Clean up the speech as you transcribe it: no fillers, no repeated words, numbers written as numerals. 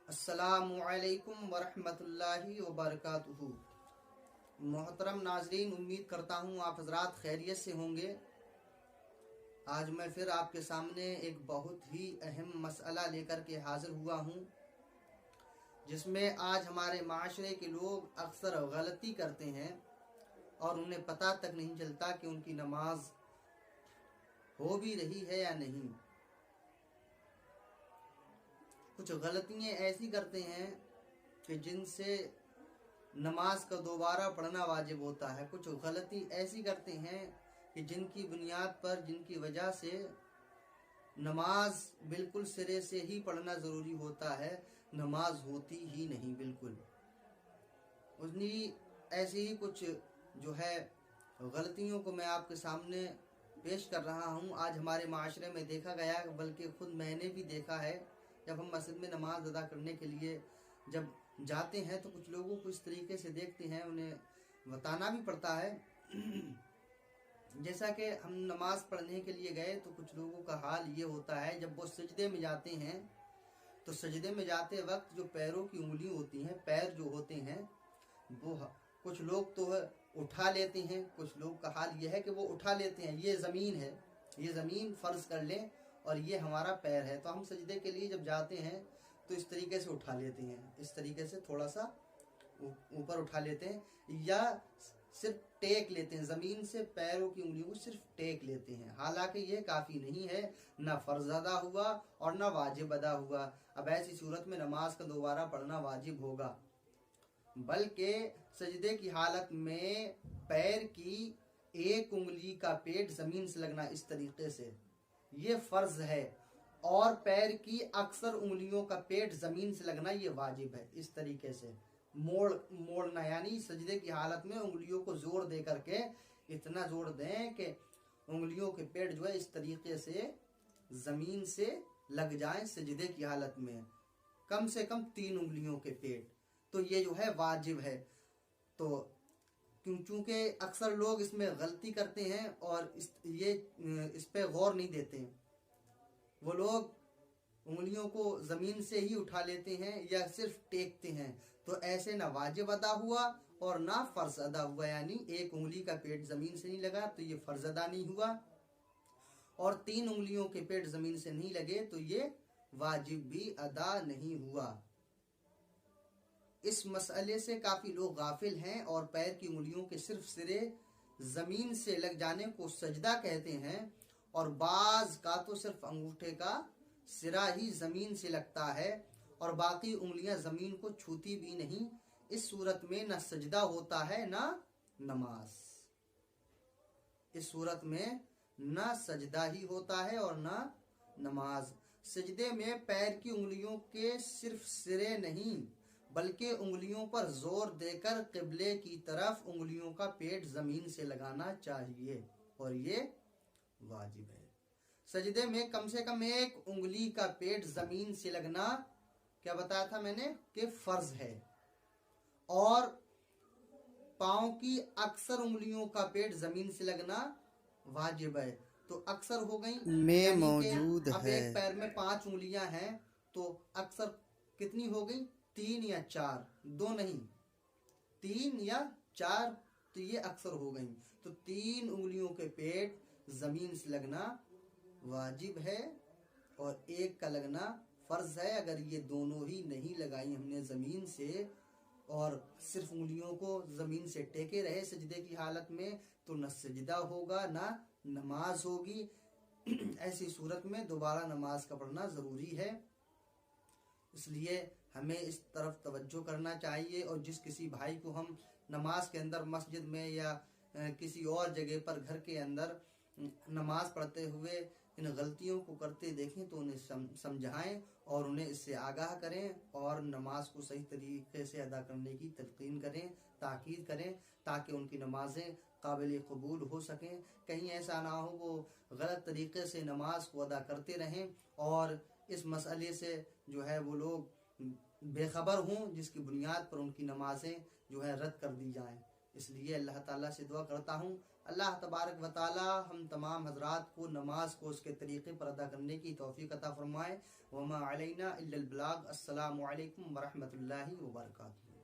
अस्सलामुअलैकुम वरहमतुल्लाहि वबरकातुहू। मोहतरम नाजरीन, उम्मीद करता हूँ आप हजरात खैरियत से होंगे। आज मैं फिर आपके सामने एक बहुत ही अहम मसला लेकर के हाजिर हुआ हूँ, जिसमें आज हमारे माशरे के लोग अक्सर गलती करते हैं और उन्हें पता तक नहीं चलता कि उनकी नमाज हो भी रही है या नहीं। कुछ गलतियाँ ऐसी करते हैं कि जिनसे नमाज का दोबारा पढ़ना वाजिब होता है। कुछ गलती ऐसी करते हैं कि जिनकी बुनियाद पर, जिनकी वजह से नमाज बिल्कुल सिरे से ही पढ़ना ज़रूरी होता है, नमाज होती ही नहीं बिल्कुल। उन्हीं ऐसी ही कुछ जो है गलतियों को मैं आपके सामने पेश कर रहा हूँ। आज हमारे माशरे में देखा गया, बल्कि खुद मैंने भी देखा है, जब हम मस्जिद में नमाज अदा करने के लिए जब जाते हैं तो कुछ लोगों को इस तरीके से देखते हैं, उन्हें बताना भी पड़ता है। जैसा कि हम नमाज पढ़ने के लिए गए तो कुछ लोगों का हाल ये होता है, जब वो सजदे में जाते हैं तो सजदे में जाते वक्त जो पैरों की उंगली होती हैं, पैर जो होते हैं, वो कुछ लोग तो उठा लेते हैं। कुछ लोग का हाल ये है कि वो उठा लेते हैं, ये ज़मीन है, ये ज़मीन फ़र्ज़ कर लें और ये हमारा पैर है, तो हम सजदे के लिए जब जाते हैं तो इस तरीके से उठा लेते हैं, इस तरीके से थोड़ा सा ऊपर उठा लेते हैं या सिर्फ टेक लेते हैं, ज़मीन से पैरों की उंगलियों को सिर्फ टेक लेते हैं। हालांकि ये काफ़ी नहीं है, ना फ़र्ज़ अदा हुआ और ना वाजिब अदा हुआ। अब ऐसी सूरत में नमाज का दोबारा पढ़ना वाजिब होगा, बल्कि सजदे की हालत में पैर की एक उंगली का पेट ज़मीन से लगना इस तरीके से, ये फ़र्ज़ है, और पैर की अक्सर उंगलियों का पेट ज़मीन से लगना ये वाजिब है। इस तरीके से मोड़ना, यानी सजदे की हालत में उंगलियों को जोर दे करके इतना जोर दें कि उंगलियों के पेट जो है इस तरीके से ज़मीन से लग जाएं सजदे की हालत में, कम से कम 3 उंगलियों के पेट, तो ये जो है वाजिब है। तो क्योंकि अक्सर लोग इसमें गलती करते हैं और इस पे गौर नहीं देते, वो लोग उंगलियों को ज़मीन से ही उठा लेते हैं या सिर्फ टेकते हैं, तो ऐसे ना वाजिब अदा हुआ और ना फ़र्ज़ अदा हुआ। यानी एक उंगली का पेट ज़मीन से नहीं लगा तो ये फ़र्ज़ अदा नहीं हुआ, और 3 उंगलियों के पेट ज़मीन से नहीं लगे तो ये वाजिब भी अदा नहीं हुआ। इस मसले से काफ़ी लोग गाफिल हैं और पैर की उंगलियों के सिर्फ सिरे ज़मीन से लग जाने को सजदा कहते हैं, और बाज का तो सिर्फ अंगूठे का सिरा ही ज़मीन से लगता है और बाकी उंगलियां ज़मीन को छूती भी नहीं। इस सूरत में न सजदा होता है ना नमाज, इस सूरत में न सजदा ही होता है और न नमाज। सजदे में पैर की उंगलियों के सिर्फ सिरे नहीं बल्कि उंगलियों पर जोर देकर क़िबले की तरफ उंगलियों का पेट ज़मीन से लगाना चाहिए और ये वाजिब है। सजदे में कम से कम एक उंगली का पेट ज़मीन से लगना, क्या बताया था मैंने, कि फ़र्ज़ है, और पाँव की अक्सर उंगलियों का पेट ज़मीन से लगना वाजिब है। तो अक्सर हो गई में मौजूद अब है। एक पैर में 5 उंगलियां हैं तो अक्सर कितनी हो गई, 3 या 4, 2 नहीं, 3 या 4, तो ये अक्सर हो गई। तो 3 उंगलियों के पेट ज़मीन से लगना वाजिब है और एक का लगना फ़र्ज़ है। अगर ये दोनों ही नहीं लगाई हमने ज़मीन से और सिर्फ उंगलियों को ज़मीन से टेके रहे सजदे की हालत में, तो न सजदा होगा ना नमाज होगी। ऐसी सूरत में दोबारा नमाज का पढ़ना ज़रूरी है, इसलिए हमें इस तरफ तवज्जो करना चाहिए। और जिस किसी भाई को हम नमाज के अंदर मस्जिद में या किसी और जगह पर घर के अंदर नमाज पढ़ते हुए इन गलतियों को करते देखें तो उन्हें समझाएं और उन्हें इससे आगाह करें और नमाज को सही तरीके से अदा करने की तलकीन करें, ताकीद करें, ताकि उनकी नमाजें काबिल कबूल हो सकें। कहीं ऐसा ना हो वो गलत तरीके से नमाज को अदा करते रहें और इस मसले से जो है वो लोग बेखबर हों, जिसकी बुनियाद पर उनकी नमाजें जो है रद्द कर दी जाएं। इसलिए अल्लाह ताला से दुआ करता हूँ अल्लाह तबारक व तआला हम तमाम हजरात को नमाज को उसके तरीक़े पर अदा करने की तौफीक अता फरमाए। वमा अलैना इल्लल बलाग। अस्सलामु अलैकुम व रहमतुल्लाहि व बरकातुहू।